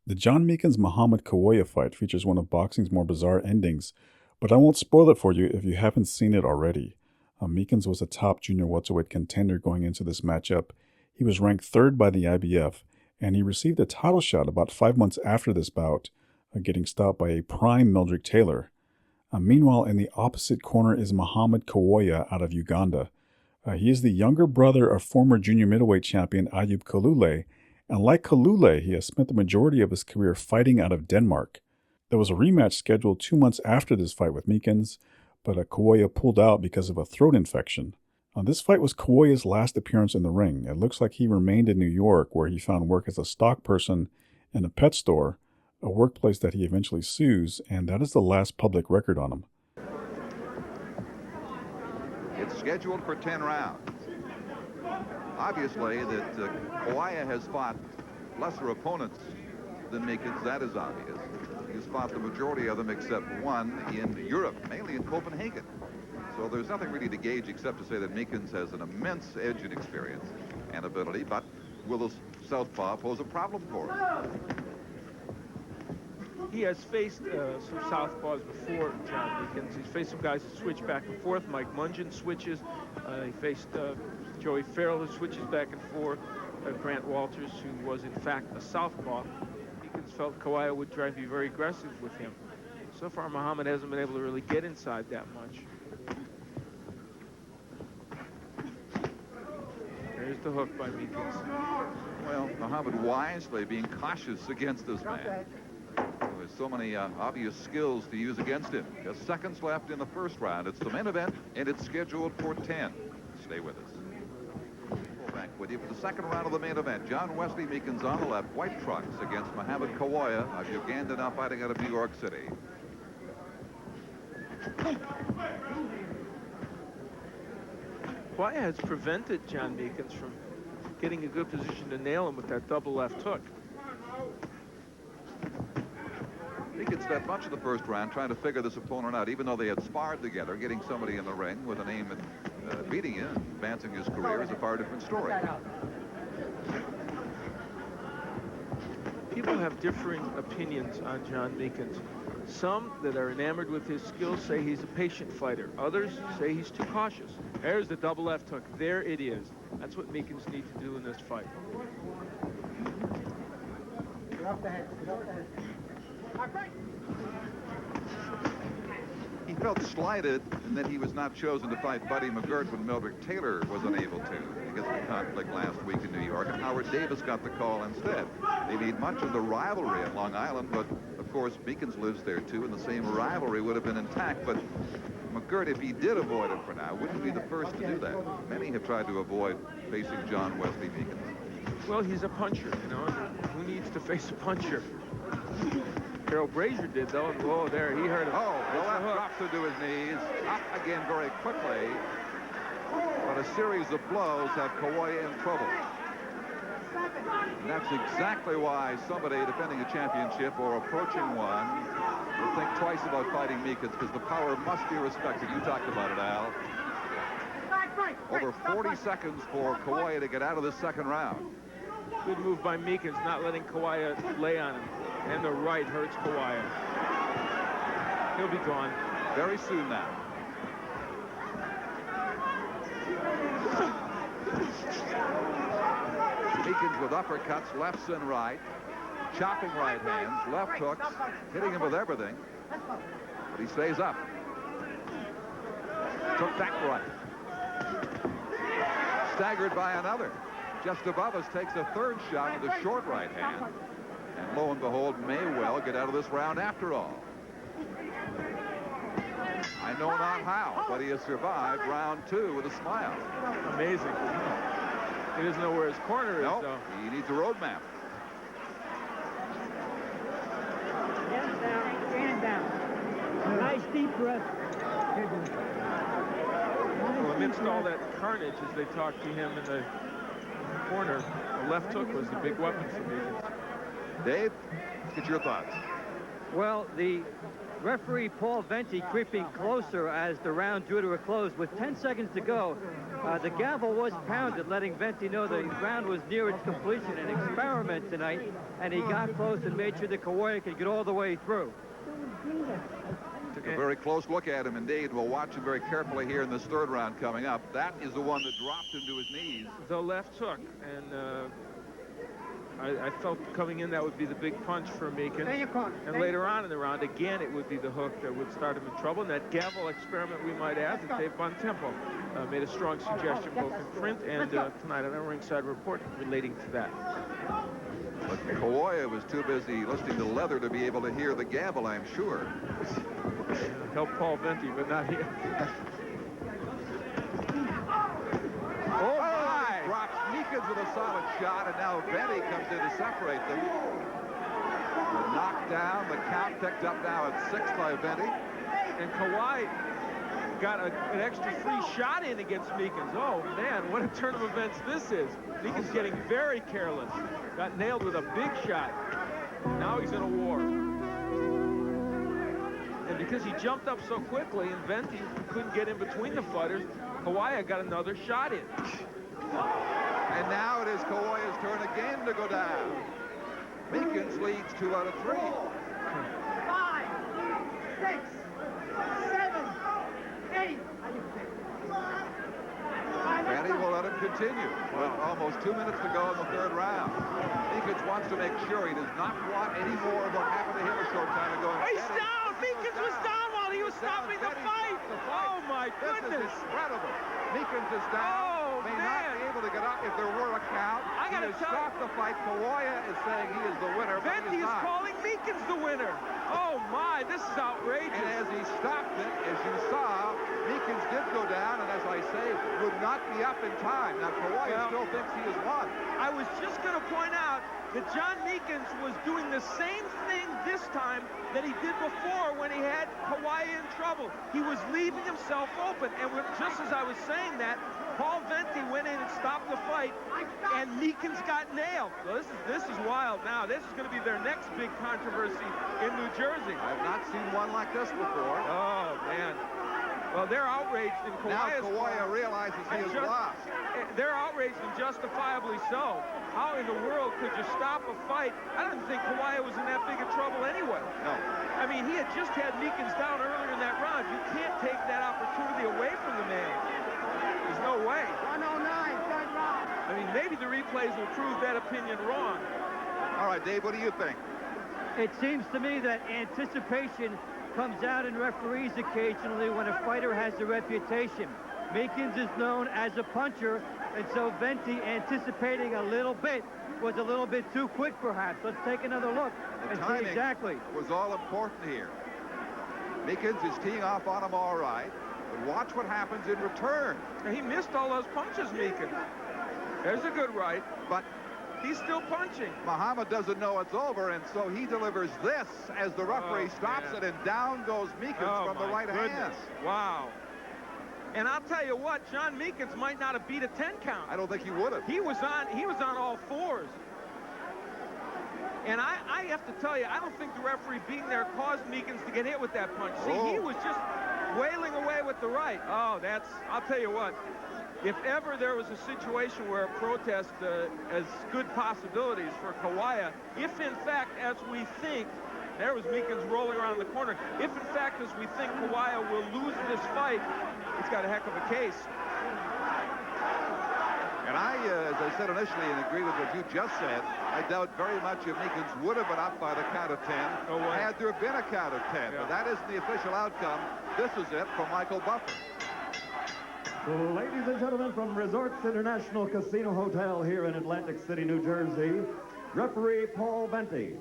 The John Meekins-Mohammed Kawoya fight features one of boxing's more bizarre endings, but I won't spoil it for you if you haven't seen it already. Meekins was a top junior welterweight contender going into this matchup. He was ranked third by the IBF, and he received a title shot about 5 months after this bout, getting stopped by a prime Meldrick Taylor. Meanwhile, in the opposite corner is Mohammed Kawoya out of Uganda. He is the younger brother of former junior middleweight champion Ayub Kalule, and like Kalule, he has spent the majority of his career fighting out of Denmark. There was a rematch scheduled 2 months after this fight with Meekins, but Kawoya pulled out because of a throat infection. This fight was Kawoya's last appearance in the ring. It looks like he remained in New York, where he found work as a stock person in a pet store, a workplace that he eventually sues, and that is the last public record on him. It's scheduled for 10 rounds. Obviously, that Kawoya has fought lesser opponents than Meekins, that is obvious. He's fought the majority of them except one in Europe, mainly in Copenhagen. So there's nothing really to gauge except to say that Meekins has an immense edge in experience and ability, but will the southpaw pose a problem for him? He has faced some southpaws before, John Meekins. He's faced some guys that switch back and forth. Mike Mungin switches. He faced Joey Farrell, who switches back and forth. Grant Walters, who was in fact a southpaw. Meekins felt Kawoya would try to be very aggressive with him. So far, Muhammad hasn't been able to really get inside that much. There's the hook by Meekins. Well, Muhammad wisely being cautious against this man. There's so many obvious skills to use against him. Just seconds left in the first round. It's the main event, and it's scheduled for 10. Stay with us. We'll back with you for the second round of the main event. John Wesley Meekins on the left, white trunks against Mohammed Kawoya of Uganda, now fighting out of New York City. Kawoya has prevented John Meekins from getting a good position to nail him with that double left hook. Meekins spent much of the first round trying to figure this opponent out, even though they had sparred together. Getting somebody in the ring with an aim at beating him, advancing his career is a far different story. People have differing opinions on John Meekins. Some that are enamored with his skills say he's a patient fighter. Others say he's too cautious. There's the double left hook. There it is. That's what Meekins needs to do in this fight. Get off the head. Get off the head. He felt slighted in that he was not chosen to fight Buddy McGirt when Meldrick Taylor was unable to because of the conflict last week in New York, and Howard Davis got the call instead. They need much of the rivalry at Long Island, but of course Meekins lives there too, and the same rivalry would have been intact. But McGirt, if he did avoid it for now, wouldn't be the first to do that. Many have tried to avoid facing John Wesley Meekins. Well, he's a puncher, you know. Who needs to face a puncher? Carol Brazier did, though, and whoa, there, he heard it. Oh, well, that drops into his knees. Up again very quickly. But a series of blows have Kawoya in trouble. And that's exactly why somebody defending a championship or approaching one will think twice about fighting Meekins, because the power must be respected. You talked about it, Al. Over 40 seconds for Kawoya to get out of this second round. Good move by Meekins, not letting Kawoya lay on him. And the right hurts Kawoya. He'll be gone very soon now. Meekins with uppercuts, lefts and right, chopping right hands, left hooks, hitting him with everything. But he stays up. Took back right. Staggered by another. Just above us takes a third shot with a short right hand. And lo and behold, may well get out of this round after all. I know not how, but he has survived round two with a smile. Amazing. He doesn't know where his corner is, nope, though. He needs a road map. Stand down. Nice deep breath. Well, amidst all that carnage as they talked to him in the corner, the left hook was the big weapon for Meekins. Dave, get your thoughts. Well, the referee Paul Venti creeping closer as the round drew to a close with 10 seconds to go. The gavel was pounded, letting Venti know the round was near its completion, an experiment tonight, and he got close and made sure that Kawoya could get all the way through. Took a very close look at him, indeed. We'll watch him very carefully here in this third round coming up. That is the one that dropped him to his knees. The left hook, and I felt coming in that would be the big punch for Meekins. And later on in the round, again, it would be the hook that would start him in trouble. And that gavel experiment, we might add, that Dave Bontempo made a strong suggestion both in print and tonight on our Ringside Report relating to that. But Kawoya was too busy listening to leather to be able to hear the gavel, I'm sure. Helped Paul Venti, but not him. Oh, my! Drops Meekins with a solid shot, and now Venti comes in to separate them. The knockdown, the count picked up now at 6 by Venti. And Kawoya got an extra free shot in against Meekins. Oh, man, what a turn of events this is. Meekins getting very careless. Got nailed with a big shot. Now he's in a war. And because he jumped up so quickly and Venti couldn't get in between the fighters, Kawoya got another shot in. And now it is Kawoya's turn again to go down. Meekins leads 2 out of 3. 5, 6, 7, 8. Venti will let him continue with almost 2 minutes to go in the third round. Meekins wants to make sure he does not want any more of what happened to him a short time ago. He's down! Meekins was down while he was stopping the fight! Oh, my goodness! This is incredible. Meekins is down. May not be able to get up if there were a count. I gotta tell you, stop the fight. Kawoya is saying he is the winner. Venti is calling Meekins the winner. Oh, my, this is outrageous. And as he stopped it, as you saw, Meekins did go down, and as I say, would not be up in time. Now, Kawoya still thinks he has won. I was just going to point out that John Meekins was doing the same thing this time that he did before when he had Kawoya in trouble. He was leaving himself open, and just as I was saying that, Paul Venti went in and stopped the fight, and Meekins got nailed. So this is wild now. This is going to be their next big controversy in New Jersey. I've not seen one like this before. Oh, man. Well, they're outraged, and now Kawoya realizes he has lost. They're outraged, and justifiably so. How in the world could you stop a fight? I didn't think Kawoya was in that big of trouble anyway. No. I mean, he had just had Meekins down earlier in that round. You can't take that opportunity away from the man. There's no way. 109, third round. I mean, maybe the replays will prove that opinion wrong. All right, Dave, what do you think? It seems to me that anticipation comes out in referees occasionally when a fighter has a reputation. Meekins is known as a puncher, and so Venti, anticipating a little bit, was a little bit too quick perhaps. Let's take another look and see exactly. Was all important here. Meekins is teeing off on him all right, but watch what happens in return. He missed all those punches, Meekins. There's a good right, but he's still punching. Muhammad doesn't know it's over, and so he delivers this as the referee stops it, and down goes Meekins from the right hand. Wow. And I'll tell you what, John Meekins might not have beat a 10 count. I don't think he would have. He was on all fours. And I have to tell you, I don't think the referee being there caused Meekins to get hit with that punch. See, he was just wailing away with the right. Oh, I'll tell you what, if ever there was a situation where a protest has good possibilities for Kawoya, if in fact, as we think, there was Meekins rolling around the corner, if in fact, as we think Kawoya will lose this fight, he's got a heck of a case. And I, as I said initially, and agree with what you just said, I doubt very much if Meekins would have been up by the count of 10 had there been a count of 10. But that isn't the official outcome. This is it from Michael Buffer. Ladies and gentlemen, from Resorts International Casino Hotel here in Atlantic City, New Jersey, referee Paul Venti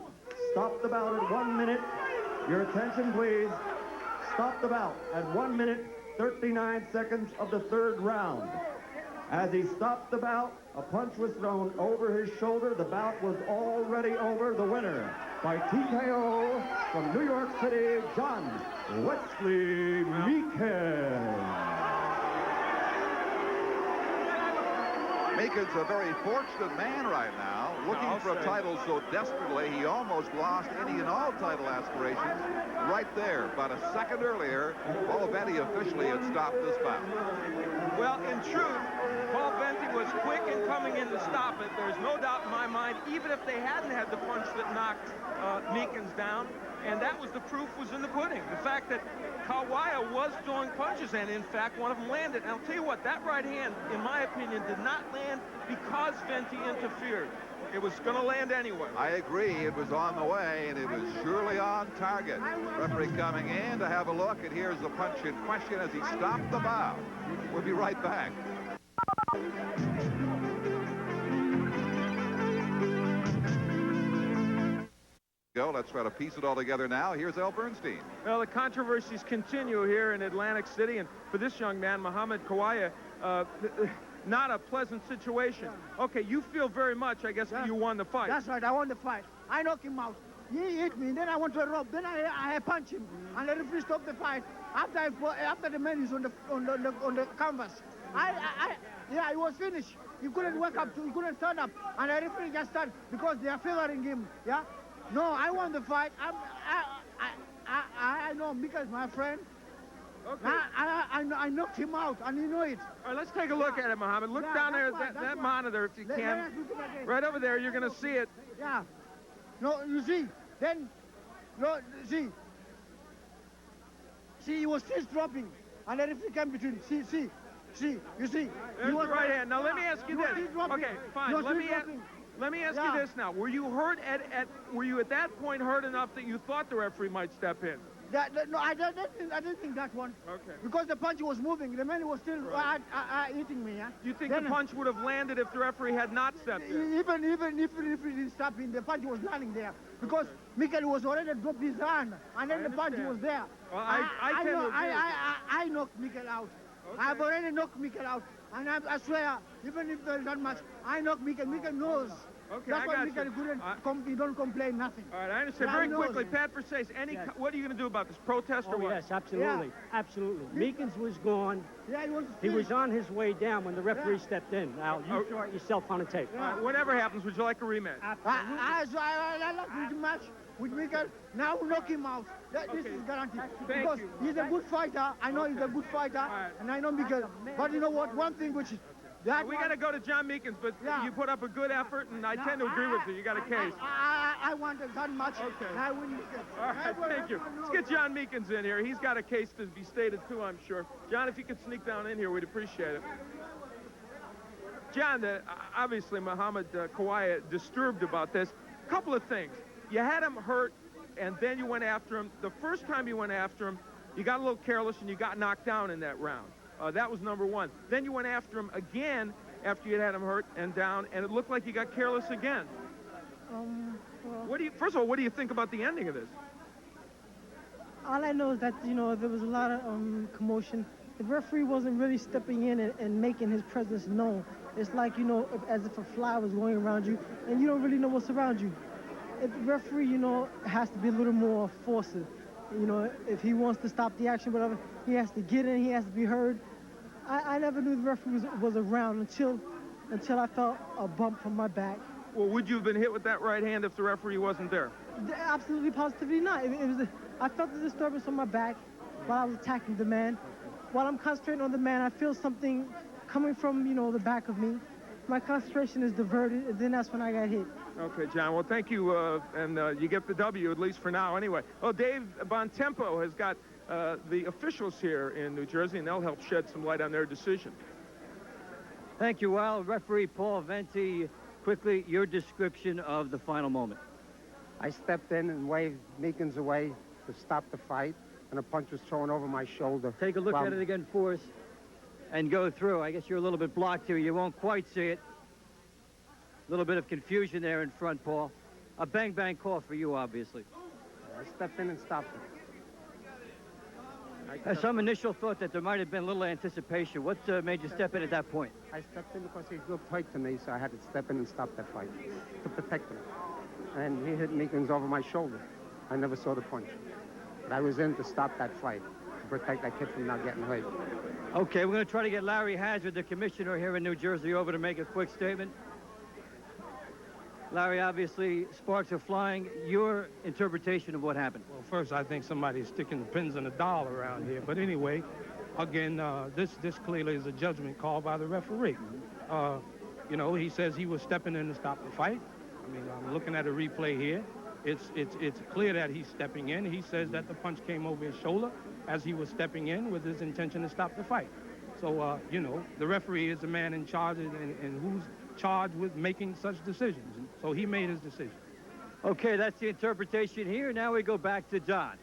stopped the bout at 1 minute. Your attention, please. Stop the bout at 1 minute, 39 seconds of the third round. As he stopped the bout, a punch was thrown over his shoulder. The bout was already over. The winner by TKO from New York City, John Wesley Meekins. Meekins, a very fortunate man right now, looking for a title so desperately he almost lost any and all title aspirations right there. About a second earlier, Paul Venti officially had stopped this bout. Well, in truth, Paul Venti was quick in coming in to stop it. There's no doubt in my mind, even if they hadn't had the punch that knocked Meekins down, and that was the proof was in the pudding. The fact that Kawoya was throwing punches, and in fact, one of them landed. And I'll tell you what, that right hand, in my opinion, did not land because Venti interfered. It was going to land anyway. I agree. It was on the way, and it was surely on target. Referee coming in to have a look, and here's the punch in question as he stopped the bout. We'll be right back. Let's try to piece it all together now. Here's Al Bernstein. Well, the controversies continue here in Atlantic City, and for this young man, Mohammed Kawoya, not a pleasant situation. Okay, you feel very much, I guess, that you won the fight. That's right, I won the fight. I knocked him out. He hit me, then I went to a rope, then I punched him, and the referee stopped the fight. After the man is on the canvas, yeah, he was finished. He couldn't wake up, he couldn't stand up, and the referee just started because they are favoring him. Yeah. No, I won the fight. I know because my friend. Okay. I knocked him out, and you know it. All right, let's take a look at it, Mohammed. Look down there at that monitor if you can. Right over there, you're going to see it. Yeah. No, you see. Then, no, see, he was still dropping, and the referee came between. See, you see. There's the right hand. Now, let me ask you this. Okay, fine. Let me ask you this now. Were you hurt were you at that point hurt enough that you thought the referee might step in? No, I didn't think that one. Okay. Because the punch was moving. The man was still hitting me. Yeah? Do you think the punch would have landed if the referee had not stepped in? Even if he didn't stop in, the punch was landing there. Because Mikkel was already dropped his hand, and then the punch was there. Well, I knocked Mikkel out. Okay. I've already knocked Mikkel out. And I swear, even if there's not much, I knocked Mikkel. Mikkel knows. Okay, that's why Mikkel couldn't, he don't complain nothing. All right, I understand. Very quickly, Pat Versace, what are you going to do about this protest or what? Yes, absolutely. Yeah. Absolutely. Meekins was gone. Yeah, he was on his way down when the referee stepped in. Now, you saw it yourself on the tape. Whatever happens, would you like a rematch? I like the match with Mikkel. Now knock him out. This is guaranteed. Because he's a good fighter. I know he's a good fighter. And I know Mikkel. But you know what? One thing which is... we got to go to John Meekins, but you put up a good effort, and I tend to agree with you. You got a case. I wanted that much. Okay. And I wouldn't. All right, thank you. Let's get John Meekins in here. He's got a case to be stated, too, I'm sure. John, if you could sneak down in here, we'd appreciate it. John, obviously, Mohammed Kawoya disturbed about this. A couple of things. You had him hurt, and then you went after him. The first time you went after him, you got a little careless, and you got knocked down in that round. That was number one. Then you went after him again after you had him hurt and down, and it looked like you got careless again. Well, first of all, what do you think about the ending of this? All I know is that, there was a lot of commotion. The referee wasn't really stepping in and making his presence known. It's like, as if a fly was going around you, and you don't really know what's around you. If the referee, has to be a little more forceful. If he wants to stop the action, whatever, he has to get in, he has to be heard. I never knew the referee was around until I felt a bump from my back. Well, would you have been hit with that right hand if the referee wasn't there? Absolutely, positively not. I felt the disturbance on my back while I was attacking the man. While I'm concentrating on the man, I feel something coming from, the back of me. My concentration is diverted, and then that's when I got hit. Okay, John. Well, thank you, and you get the W, at least for now, anyway. Well, Dave Bontempo has got the officials here in New Jersey, and they'll help shed some light on their decision. Thank you, Al. Referee Paul Venti, quickly, your description of the final moment. I stepped in and waved Meekins away to stop the fight, and a punch was thrown over my shoulder. Take a look at it again for us and go through. I guess you're a little bit blocked here. You won't quite see it. A little bit of confusion there in front, Paul. A bang-bang call for you, obviously. I stepped in and stopped it. Some initial thought that there might have been a little anticipation. What made you step in at that point? I stepped in because he looked tight to me, so I had to step in and stop that fight to protect him. And he hit Meekins over my shoulder. I never saw the punch. But I was in to stop that fight, to protect that kid from not getting hurt. Okay, we're going to try to get Larry Hazard, the commissioner here in New Jersey, over to make a quick statement. Larry, obviously, sparks are flying. Your interpretation of what happened? Well, first, I think somebody's sticking the pins in the doll around here. But anyway, again, this clearly is a judgment call by the referee. You know, he says he was stepping in to stop the fight. I mean, I'm looking at a replay here. It's clear that he's stepping in. He says that the punch came over his shoulder as he was stepping in with his intention to stop the fight. So, you know, the referee is the man in charge and who's charged with making such decisions. So he made his decision. Okay, that's the interpretation here. Now we go back to John.